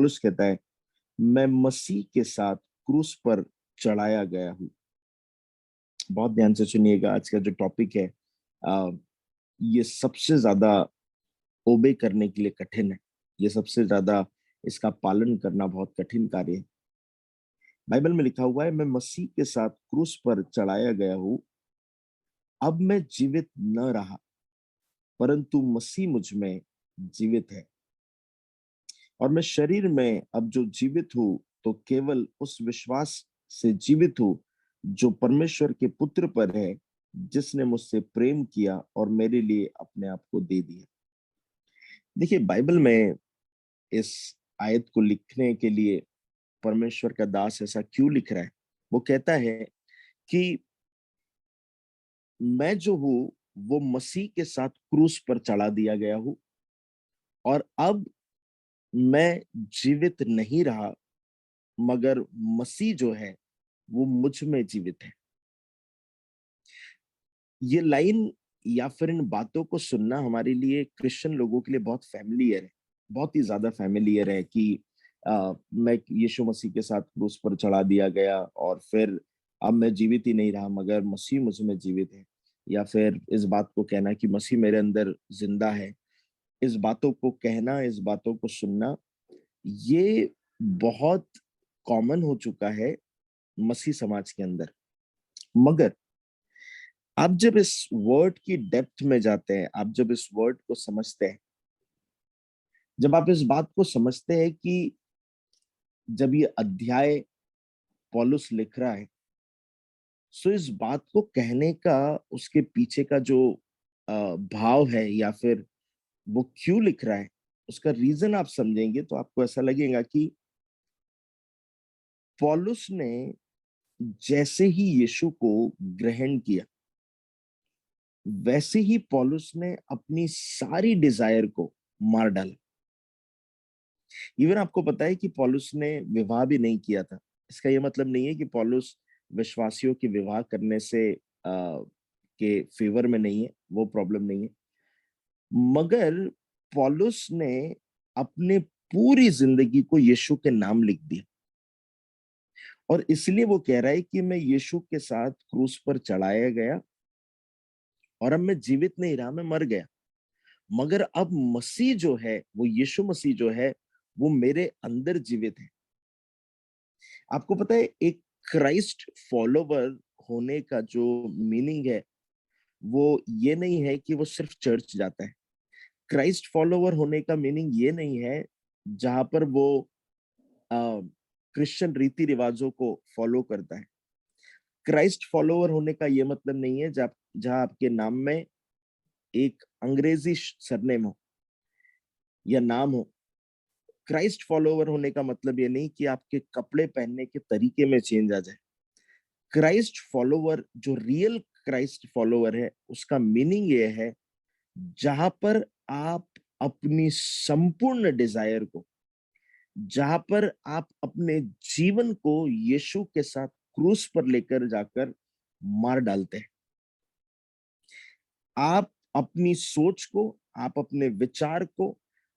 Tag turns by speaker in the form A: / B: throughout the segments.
A: पौलुस कहता है, मैं मसीह के साथ क्रूस पर चढ़ाया गया हूँ। बहुत ध्यान से सुनिएगा, आज का जो टॉपिक है आ, ये सबसे ज्यादा ओबे करने के लिए कठिन है। ये सबसे ज्यादा इसका पालन करना बहुत कठिन कार्य है। बाइबल में लिखा हुआ है, मैं मसीह के साथ क्रूस पर चढ़ाया गया हूँ। अब मैं जीवित न रहा, परंतु मसीह मुझ में जीवित है। और मैं शरीर में अब जो जीवित हूँ, तो केवल उस विश्वास से जीवित हूँ जो परमेश्वर के पुत्र पर है, जिसने मुझसे प्रेम किया और मेरे लिए अपने आप को दे दिया। देखिए, बाइबल में इस आयत को लिखने के लिए परमेश्वर का दास ऐसा क्यों लिख रहा है? वो कहता है कि मैं जो हूं वो मसीह के साथ क्रूस पर चढ़ा दिया गया हूं, और अब मैं जीवित नहीं रहा, मगर मसीह जो है वो मुझ में जीवित है। ये लाइन या फिर इन बातों को सुनना हमारे लिए, क्रिश्चियन लोगों के लिए बहुत फैमिलियर है, बहुत ही ज्यादा फैमिलियर है कि मैं यीशु मसीह के साथ क्रूस पर चढ़ा दिया गया और फिर अब मैं जीवित ही नहीं रहा, मगर मसीह मुझ में जीवित है। या फिर इस बात को कहना कि मसीह मेरे अंदर जिंदा है। इस बातों को कहना, इस बातों को सुनना, ये बहुत कॉमन हो चुका है मसीह समाज के अंदर। मगर आप जब इस वर्ड की डेप्थ में जाते हैं, आप जब इस वर्ड को समझते हैं, जब आप इस बात को समझते हैं कि जब ये अध्याय पौलुस लिख रहा है, सो इस बात को कहने का उसके पीछे का जो भाव है, या फिर वो क्यों लिख रहा है, उसका रीजन आप समझेंगे तो आपको ऐसा लगेगा कि पौलुस ने जैसे ही यीशु को ग्रहण किया, वैसे ही पौलुस ने अपनी सारी डिजायर को मार डाला। इवन आपको पता है कि पौलुस ने विवाह भी नहीं किया था। इसका यह मतलब नहीं है कि पौलुस विश्वासियों के विवाह करने से के फेवर में नहीं है, वो प्रॉब्लम नहीं है। मगर पौलुस ने अपने पूरी जिंदगी को यीशु के नाम लिख दिया, और इसलिए वो कह रहा है कि मैं यीशु के साथ क्रूस पर चढ़ाया गया, और अब मैं जीवित नहीं रहा, मैं मर गया, मगर अब मसीह जो है, वो यीशु मसीह जो है, वो मेरे अंदर जीवित है। आपको पता है, एक क्राइस्ट फॉलोवर होने का जो मीनिंग है, वो ये नहीं है कि वो सिर्फ चर्च जाता है। क्राइस्ट फॉलोवर होने का मीनिंग ये नहीं है जहां पर वो क्रिश्चियन रीति रिवाजों को फॉलो करता है। क्राइस्ट फॉलोवर होने का ये मतलब नहीं है जब जहां आपके नाम में एक अंग्रेजी सरनेम हो या नाम हो। क्राइस्ट फॉलोवर होने का मतलब ये नहीं कि आपके कपड़े पहनने के तरीके में चेंज आ जाए। क्राइस्ट फॉलोवर, जो रियल क्राइस्ट फॉलोवर है, उसका मीनिंग ये है जहां पर आप अपनी संपूर्ण डिजायर को, जहां पर आप अपने जीवन को यीशु के साथ क्रूस पर लेकर जाकर मार डालते हैं। आप अपनी सोच को, आप अपने विचार को,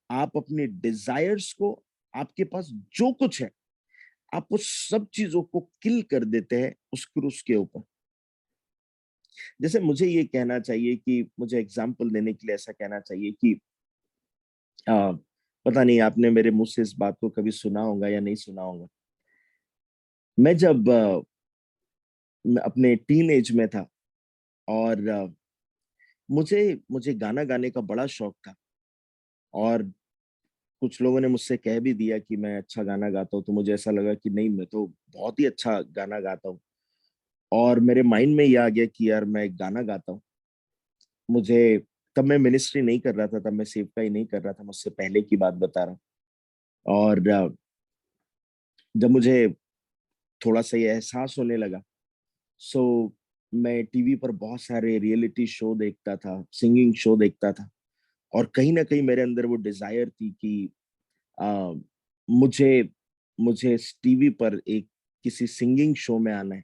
A: आप अपने डिजायर्स को, आपके पास जो कुछ है, आप उस सब चीजों को किल कर देते हैं उस क्रूस के ऊपर। जैसे मुझे ये कहना चाहिए कि, मुझे एग्जाम्पल देने के लिए ऐसा कहना चाहिए कि आ, पता नहीं आपने मेरे मुंह से इस बात को कभी सुना होगा या नहीं सुना होगा। मैं जब मैं अपने टीन एज में था, और मुझे मुझे गाना गाने का बड़ा शौक था, और कुछ लोगों ने मुझसे कह भी दिया कि मैं अच्छा गाना गाता हूँ, तो मुझे ऐसा लगा कि नहीं, मैं तो बहुत ही अच्छा गाना गाता हूँ। और मेरे माइंड में ये आ गया कि यार मैं गाना गाता हूँ। मुझे तब मैं मिनिस्ट्री नहीं कर रहा था, तब मैं सेवकाई नहीं कर रहा था, मुझसे पहले की बात बता रहा हूँ। और जब मुझे थोड़ा सा ये एहसास होने लगा, सो मैं टीवी पर बहुत सारे रियलिटी शो देखता था, सिंगिंग शो देखता था, और कहीं ना कहीं मेरे अंदर वो डिजायर थी कि आ, मुझे मुझे टीवी पर एक किसी सिंगिंग शो में आना है।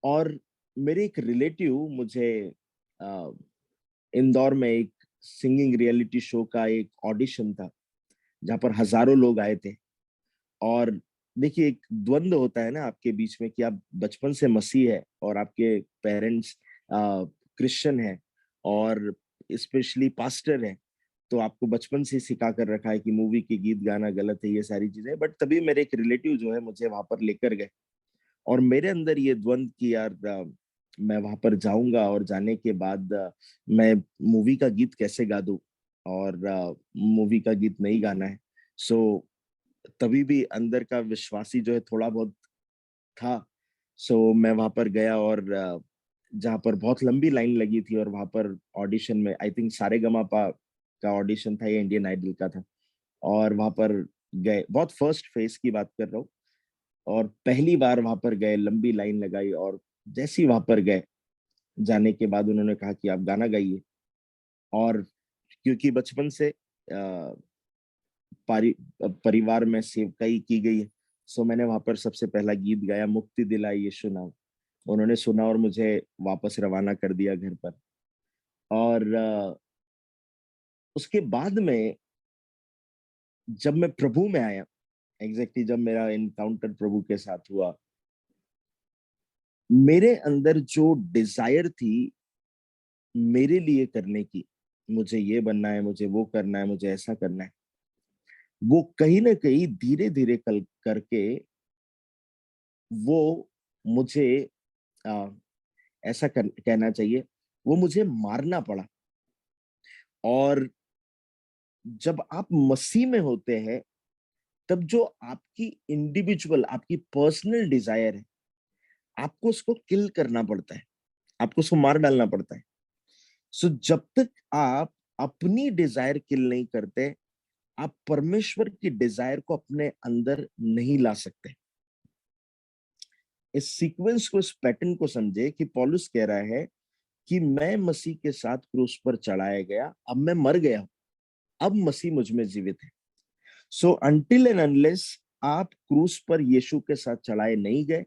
A: और मेरे एक रिलेटिव मुझे आ, इंदौर में एक सिंगिंग रियलिटी शो का एक ऑडिशन था, जहाँ पर हजारों लोग आए थे। और देखिए, एक द्वंद होता है ना आपके बीच में कि आप बचपन से मसीह है और आपके पेरेंट्स क्रिश्चियन है और स्पेशली पास्टर है, तो आपको बचपन से सिखा कर रखा है कि मूवी के गीत गाना गलत है, ये सारी चीजें। बट तभी मेरे एक रिलेटिव जो है मुझे वहां पर लेकर गए, और मेरे अंदर ये द्वंद कि यार मैं वहां पर जाऊंगा और जाने के बाद मैं मूवी का गीत कैसे गा दूं, और मूवी का गीत नहीं गाना है। सो तभी भी अंदर का विश्वासी जो है थोड़ा बहुत था। सो मैं वहां पर गया, और जहाँ पर बहुत लंबी लाइन लगी थी, और वहां पर ऑडिशन में आई थिंक सारेगामापा का ऑडिशन था या इंडियन आइडल का था, और वहां पर गए। बहुत फर्स्ट फेज की बात कर रहा हूँ, और पहली बार वहां पर गए, लंबी लाइन लगाई, और जैसे ही वहां पर गए, जाने के बाद उन्होंने कहा कि आप गाना गाइए। और क्योंकि बचपन से परिवार में सेवकाई की गई है, सो मैंने वहां पर सबसे पहला गीत गाया, मुक्ति दिलाई यीशु नाम। उन्होंने सुना और मुझे वापस रवाना कर दिया घर पर। और उसके बाद में जब मैं प्रभु में आया, एग्जैक्टली जब मेरा इनकाउंटर प्रभु के साथ हुआ, मेरे अंदर जो डिजायर थी मेरे लिए करने की, मुझे ये बनना है, मुझे वो करना है, मुझे ऐसा करना है, वो कहीं ना कहीं धीरे धीरे कल करके वो मुझे आ, कहना चाहिए, वो मुझे मारना पड़ा। और जब आप मसीह में होते हैं, तब जो आपकी इंडिविजुअल, आपकी पर्सनल डिजायर है, आपको उसको किल करना पड़ता है, आपको उसको मार डालना पड़ता है। सो जब तक आप अपनी डिजायर किल नहीं करते, आप परमेश्वर की डिजायर को अपने अंदर नहीं ला सकते। इस सीक्वेंस को, इस पैटर्न को समझे कि पौलुस कह रहा है कि मैं मसीह के साथ क्रूस पर चढ़ाया गया, अब मैं मर गया हूं, अब मसीह मुझ में जीवित है। सो अनटिल एंड अनलेस आप क्रूस पर यीशु के साथ चढ़ाए नहीं गए,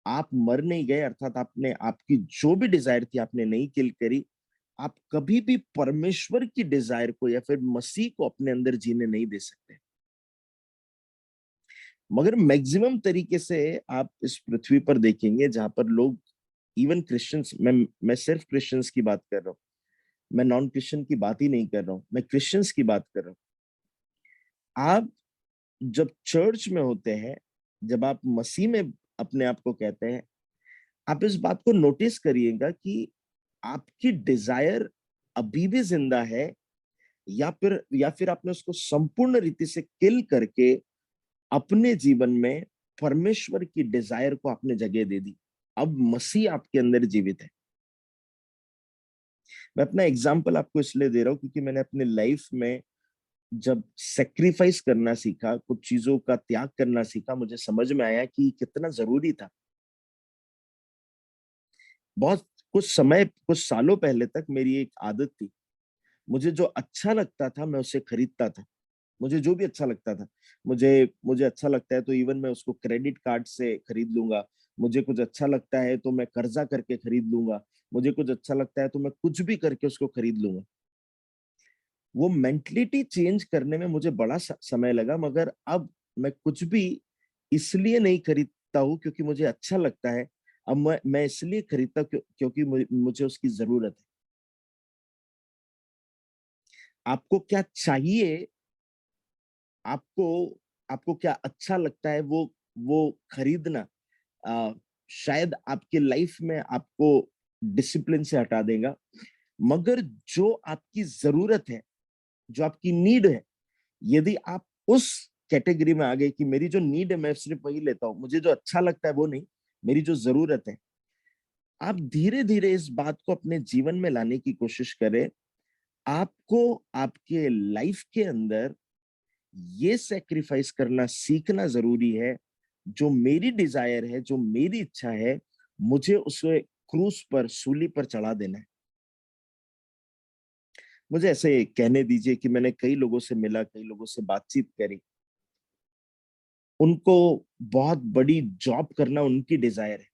A: आप मर नहीं गए, अर्थात आपने आपकी जो भी डिजायर थी आपने नहीं किल करी, आप कभी भी परमेश्वर की डिजायर को या फिर मसीह को अपने अंदर जीने नहीं दे सकते। मगर मैक्सिमम तरीके से आप इस पृथ्वी पर देखेंगे जहां पर लोग, इवन क्रिश्चियंस, मैं सिर्फ क्रिश्चियंस की बात कर रहा हूँ, मैं नॉन क्रिश्चियन की बात ही नहीं कर रहा हूँ, मैं क्रिश्चियंस की बात कर रहा हूँ। आप जब चर्च में होते हैं, जब आप मसीह में अपने आप को कहते हैं, आप इस बात को नोटिस करिएगा कि आपकी डिजायर अभी भी जिंदा है, या फिर आपने उसको संपूर्ण रीति से किल करके अपने जीवन में परमेश्वर की डिजायर को आपने जगह दे दी। अब मसीह आपके अंदर जीवित है। मैं अपना एग्जाम्पल आपको इसलिए दे रहा हूं क्योंकि मैंने अपने लाइफ में जब सेक्रीफाइस करना सीखा, कुछ चीजों का त्याग करना सीखा, मुझे समझ में आया कि कितना जरूरी था। बहुत कुछ सालों पहले तक मेरी एक आदत थी, मुझे जो अच्छा लगता था मैं उसे खरीदता था। मुझे जो भी अच्छा लगता था, मुझे मुझे अच्छा लगता है तो इवन मैं उसको क्रेडिट कार्ड से खरीद लूंगा। मुझे कुछ अच्छा लगता है तो मैं कर्जा करके खरीद लूंगा। मुझे कुछ अच्छा लगता है तो मैं कुछ भी करके उसको खरीद लूंगा। वो मेंटलिटी चेंज करने में मुझे बड़ा समय लगा, मगर अब मैं कुछ भी इसलिए नहीं खरीदता हूँ क्योंकि मुझे अच्छा लगता है। अब मैं इसलिए खरीदता क्योंकि मुझे उसकी जरूरत है। आपको क्या चाहिए, आपको आपको क्या अच्छा लगता है, वो खरीदना शायद आपके लाइफ में आपको डिसिप्लिन से हटा देगा। मगर जो आपकी जरूरत है, जो आपकी नीड है, यदि आप उस कैटेगरी में आ गए कि मेरी जो नीड है मैं सिर्फ वही लेता हूं, मुझे जो अच्छा लगता है वो नहीं, मेरी जो जरूरत है, आप धीरे धीरे इस बात को अपने जीवन में लाने की कोशिश करें। आपको आपके लाइफ के अंदर ये सेक्रीफाइस करना सीखना जरूरी है। जो मेरी डिजायर है, जो मेरी इच्छा है, मुझे उसे क्रूस पर, सूली पर चढ़ा देना है। मुझे ऐसे कहने दीजिए कि मैंने कई लोगों से मिला, कई लोगों से बातचीत करी, उनको बहुत बड़ी जॉब करना उनकी डिजायर है,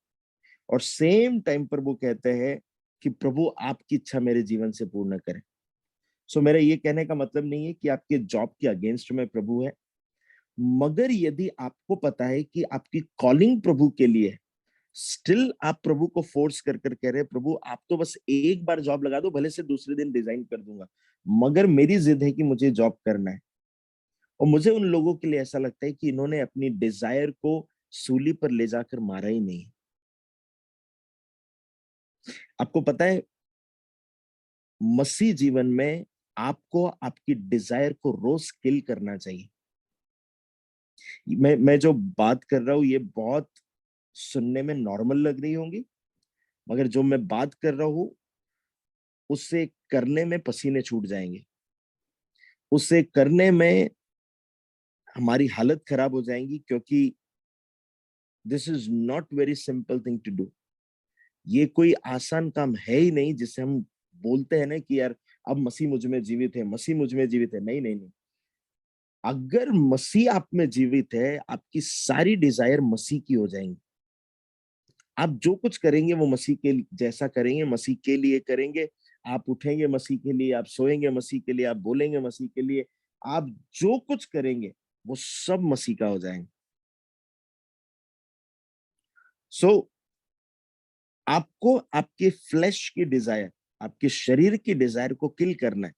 A: और सेम टाइम पर वो कहते हैं कि प्रभु आपकी इच्छा मेरे जीवन से पूर्ण करें। सो मेरा ये कहने का मतलब नहीं है कि आपके जॉब के अगेंस्ट में प्रभु है, मगर यदि आपको पता है कि आपकी कॉलिंग प्रभु के लिए है, स्टिल आप प्रभु को फोर्स कर कर कह रहे हैं, प्रभु आप तो बस एक बार जॉब लगा दो, भले से दूसरे दिन रिजाइन कर दूंगा, मगर मेरी जिद है कि मुझे जॉब करना है। और मुझे उन लोगों के लिए ऐसा लगता है कि इन्होंने अपनी डिजायर को सूली पर ले जाकर मारा ही नहीं। आपको पता है, मसीह जीवन में आपको आपकी डिजायर को रोज किल करना चाहिए। मैं जो बात कर रहा हूं ये बहुत सुनने में नॉर्मल लग रही होंगी, मगर जो मैं बात कर रहा हूं उससे करने में पसीने छूट जाएंगे, उससे करने में हमारी हालत खराब हो जाएंगी, क्योंकि this is not very simple thing to do. ये कोई आसान काम है ही नहीं, जिसे हम बोलते हैं ना कि यार अब मसीह मुझ में जीवित है, मसीह मुझ में जीवित है। नहीं नहीं नहीं, अगर मसीह आप में जीवित है, आपकी सारी डिजायर मसीह की हो जाएंगी। आप जो कुछ करेंगे वो मसीह के जैसा करेंगे, मसीह के लिए करेंगे। आप उठेंगे मसीह के लिए, आप सोएंगे मसीह के लिए, आप बोलेंगे मसीह के लिए, आप जो कुछ करेंगे वो सब मसीह का हो जाएंगे। सो आपको आपके फ्लैश की डिजायर, आपके शरीर की डिजायर को किल करना है।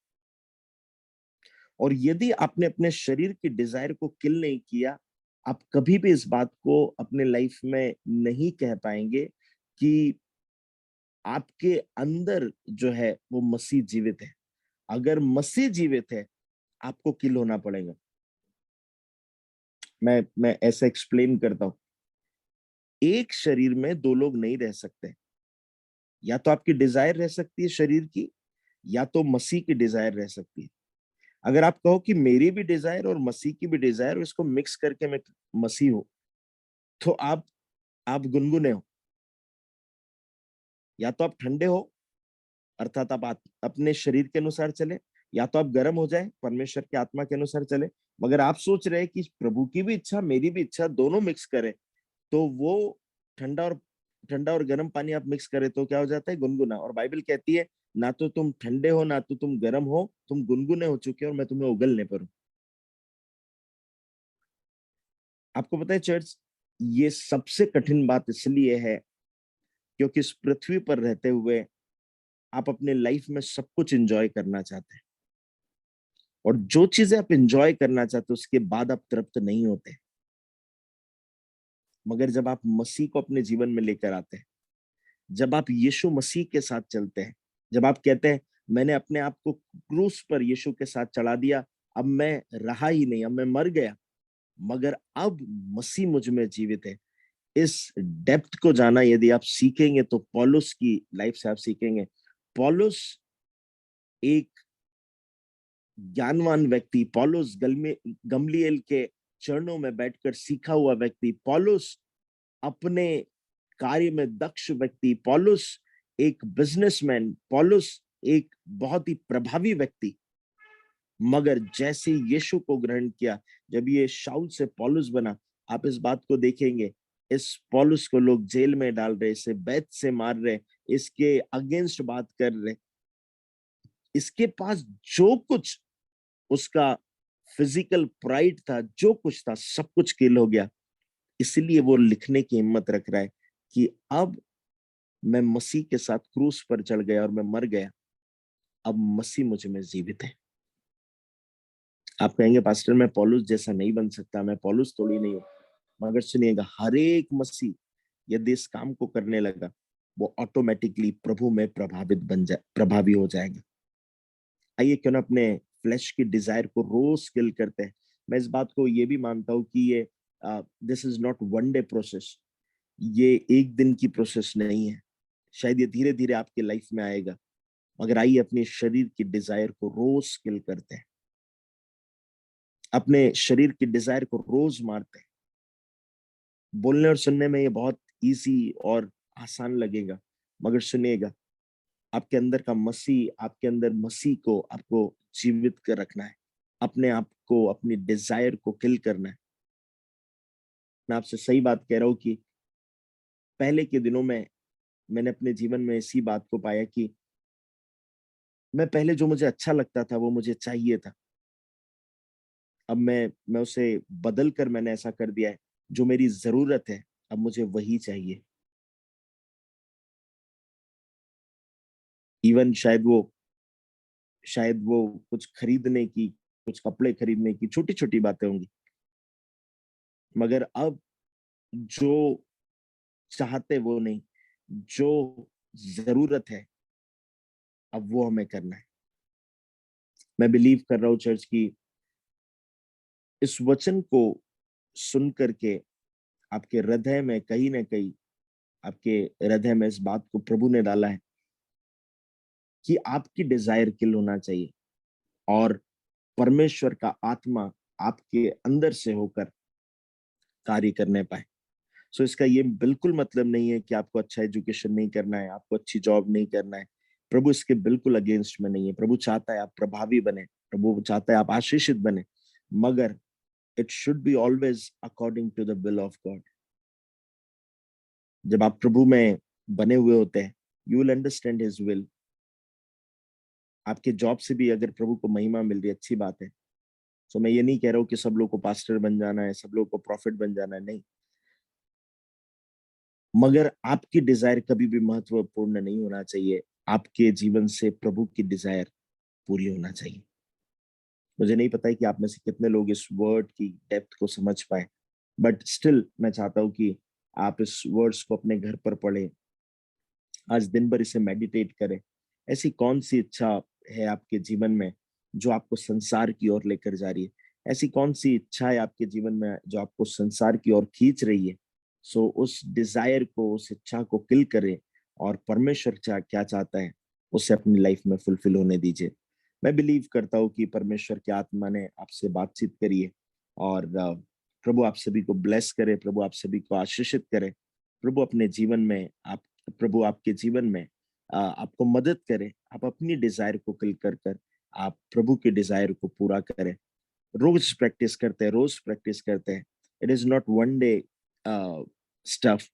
A: और यदि आपने अपने शरीर की डिजायर को किल नहीं किया, आप कभी भी इस बात को अपने लाइफ में नहीं कह पाएंगे कि आपके अंदर जो है वो मसीह जीवित है। अगर मसीह जीवित है, आपको किल होना पड़ेगा। मैं ऐसा एक्सप्लेन करता हूं। एक शरीर में दो लोग नहीं रह सकते। या तो आपकी डिजायर रह सकती है शरीर की, या तो मसीह की डिजायर रह सकती है। अगर आप कहो कि मेरी भी डिजायर और मसीह की भी डिजायर, इसको मिक्स करके मैं मसीह हूं, तो आप गुनगुने हो। या तो आप ठंडे हो, अर्थात आप अपने शरीर के अनुसार चले, या तो आप गर्म हो जाए, परमेश्वर की आत्मा के अनुसार चले। मगर आप सोच रहे हैं कि प्रभु की भी इच्छा मेरी भी इच्छा दोनों मिक्स करें, तो वो ठंडा और ठंडा और गर्म पानी आप मिक्स करें तो क्या हो जाता है? गुनगुना। और बाइबल कहती है ना तो तुम ठंडे हो ना तो तुम गर्म हो, तुम गुनगुने हो चुके हो और मैं तुम्हें उगलने पर हूं। आपको पता है चर्च, ये सबसे कठिन बात इसलिए है क्योंकि इस पृथ्वी पर रहते हुए आप अपने लाइफ में सब कुछ एंजॉय करना चाहते हैं, और जो चीजें आप एंजॉय करना चाहते हो उसके बाद आप तृप्त नहीं होते। मगर जब आप मसीह को अपने जीवन में लेकर आते हैं, जब आप यीशु मसीह के साथ चलते हैं, जब आप कहते हैं मैंने अपने आप को क्रूस पर यीशु के साथ चढ़ा दिया, अब मैं रहा ही नहीं, अब मैं मर गया, मगर अब मसीह मुझ में जीवित है। इस डेप्थ को जाना यदि आप सीखेंगे तो पौलुस की लाइफ से आप सीखेंगे। पौलुस एक ज्ञानवान व्यक्ति, पौलुस गमलीएल के चरणों में बैठकर सीखा हुआ व्यक्ति, पौलुस अपने कार्य में दक्ष व्यक्ति, पौलुस एक बिजनेसमैन, पौलुस एक बहुत ही प्रभावी व्यक्ति। मगर जैसे यीशु को ग्रहण किया, जब ये शाऊल से पौलुस बना, आप इस बात को देखेंगे, इस पौलुस को लोग जेल में डाल रहे, इसे बैत से मार रहे, इसके अगेंस्ट बात कर रहे। इसके पास जो कुछ उसका फिजिकल प्राइड था, जो कुछ था, सब कुछ किल हो गया। इसलिए वो लिखने की हिम्मत रख रहा है कि अब मैं मसीह के साथ क्रूस पर चढ़ गया और मैं मर गया, अब मसीह मुझ में जीवित है। आप कहेंगे पास्टर मैं पौलुस जैसा नहीं बन सकता, मैं पौलुस थोड़ी नहीं हूं। मगर सुनिएगा, हर एक मसीह यदि इस काम को करने लगा, वो ऑटोमेटिकली प्रभु में प्रभावी हो जाएगा। आइए क्यों ना अपने फ्लैश की डिजायर को रोज किल करते हैं। मैं इस बात को ये भी मानता हूं कि ये this is not one day process, ये एक दिन की प्रोसेस नहीं है। शायद ये धीरे धीरे आपके लाइफ में आएगा, मगर आइए अपने शरीर की डिजायर को रोज किल करते हैं, अपने शरीर की डिजायर को रोज मारते हैं। बोलने और सुनने में ये बहुत इजी और आसान लगेगा, मगर सुनिएगा, आपके अंदर का मसीह, आपके अंदर मसीह को आपको जीवित कर रखना है, अपने आप को, अपनी डिजायर को किल करना है। मैं आपसे सही बात कह रहा हूं कि पहले के दिनों में मैंने अपने जीवन में इसी बात को पाया कि मैं पहले जो मुझे अच्छा लगता था वो मुझे चाहिए था, अब मैं उसे बदल कर मैंने ऐसा कर दिया है, जो मेरी जरूरत है अब मुझे वही चाहिए। इवन शायद वो कुछ खरीदने की, कुछ कपड़े खरीदने की छोटी छोटी बातें होंगी, मगर अब जो चाहते वो नहीं, जो जरूरत है अब वो हमें करना है। मैं बिलीव कर रहा हूँ चर्च की इस वचन को सुन करके आपके हृदय में कहीं ना कहीं, आपके हृदय में इस बात को प्रभु ने डाला है कि आपकी डिजायर किल होना चाहिए और परमेश्वर का आत्मा आपके अंदर से होकर कार्य करने पाए। सो इसका ये बिल्कुल मतलब नहीं है कि आपको अच्छा एजुकेशन नहीं करना है, आपको अच्छी जॉब नहीं करना है। प्रभु इसके बिल्कुल अगेंस्ट में नहीं है। प्रभु चाहता है आप प्रभावी बने, प्रभु चाहता है आप आशीषित बने, मगर it should be always according to the will of God. जब आप प्रभु में बने हुए होते हैं, you will understand his will. आपके जॉब से भी अगर प्रभु को महिमा मिल रही है, अच्छी बात है। सो मैं ये नहीं कह रहा हूँ कि सब लोग को पास्टर बन जाना है, सब लोग को प्रॉफिट बन जाना है, नहीं। मगर आपकी डिजायर कभी भी महत्वपूर्ण नहीं होना चाहिए, आपके जीवन से प्रभु की डिजायर पूरी होना चाहिए। मुझे नहीं पता है कि आप में से कितने लोग इस वर्ड की डेप्थ को समझ पाए, बट स्टिल मैं चाहता हूँ कि आप इस वर्ड्स को अपने घर पर पढ़ें, आज दिन भर इसे मेडिटेट करें। ऐसी कौन सी इच्छा है आपके जीवन में जो आपको संसार की ओर लेकर जा रही है? ऐसी कौन सी इच्छा है आपके जीवन में जो आपको संसार की ओर खींच रही है? सो उस डिजायर को, उस इच्छा को किल करें और परमेश्वर क्या चाहता है उसे अपनी लाइफ में फुलफिल होने दीजिए। मैं बिलीव करता हूँ कि परमेश्वर की आत्मा ने आपसे बातचीत करी है और प्रभु आप सभी को ब्लेस करे, प्रभु आप सभी को आशीषित करे। प्रभु अपने जीवन में आप प्रभु आपके जीवन में आपको मदद करे, आप अपनी डिजायर को किल कर आप प्रभु की डिजायर को पूरा करें। रोज प्रैक्टिस करते हैं, रोज प्रैक्टिस करते हैं। It is not one day stuff,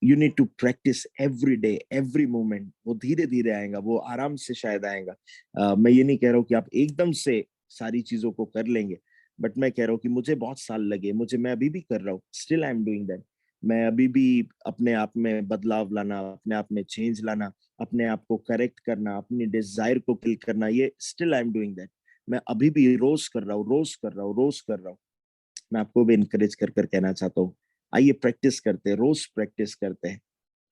A: you need to practice every day every moment. वो धीरे धीरे आएगा, वो आराम से शायद आएगा। मैं ये नहीं कह रहा हूँ कि आप एकदम से सारी चीजों को कर लेंगे, बट मैं कह रहा हूँ कि मुझे बहुत साल लगे, मैं अभी भी कर रहा हूँ, still I am doing that. मैं अभी भी अपने आप में बदलाव लाना, अपने आप में चेंज लाना, अपने आप को करेक्ट करना, अपनी डिजायर को किल करना, ये still I am doing that. मैं अभी भी रोज कर रहा हूँ, रोज कर रहा हूँ, रोज कर रहा हूँ। मैं आपको भी इनकरेज कर कहना चाहता हूँ, आइए प्रैक्टिस करते हैं, रोज प्रैक्टिस करते हैं।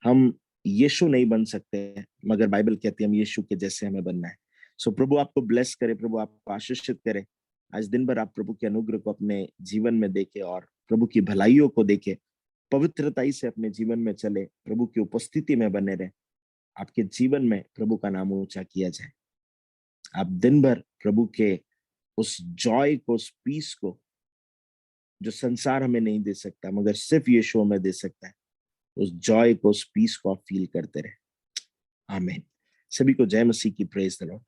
A: हम यीशु नहीं बन सकते हैं, मगर बाइबल कहती है हम यीशु के जैसे हमें बनना है। सो प्रभु आपको ब्लेस करे, प्रभु आपको आशीषित करे। आज दिन भर आप प्रभु के अनुग्रह को अपने जीवन में देखे और प्रभु की भलाइयों को देखे, पवित्रताई से अपने जीवन में चले, प्रभु की उपस्थिति में बने रहे। आपके जीवन में प्रभु का नाम ऊंचा किया जाए। आप दिन भर प्रभु के उस जॉय को, उस पीस को, जो संसार हमें नहीं दे सकता मगर सिर्फ यीशु हमें दे सकता है, उस जॉय को, उस पीस को आप फील करते रहे। आमीन। सभी को जय मसीह की, प्रेज द लॉर्ड।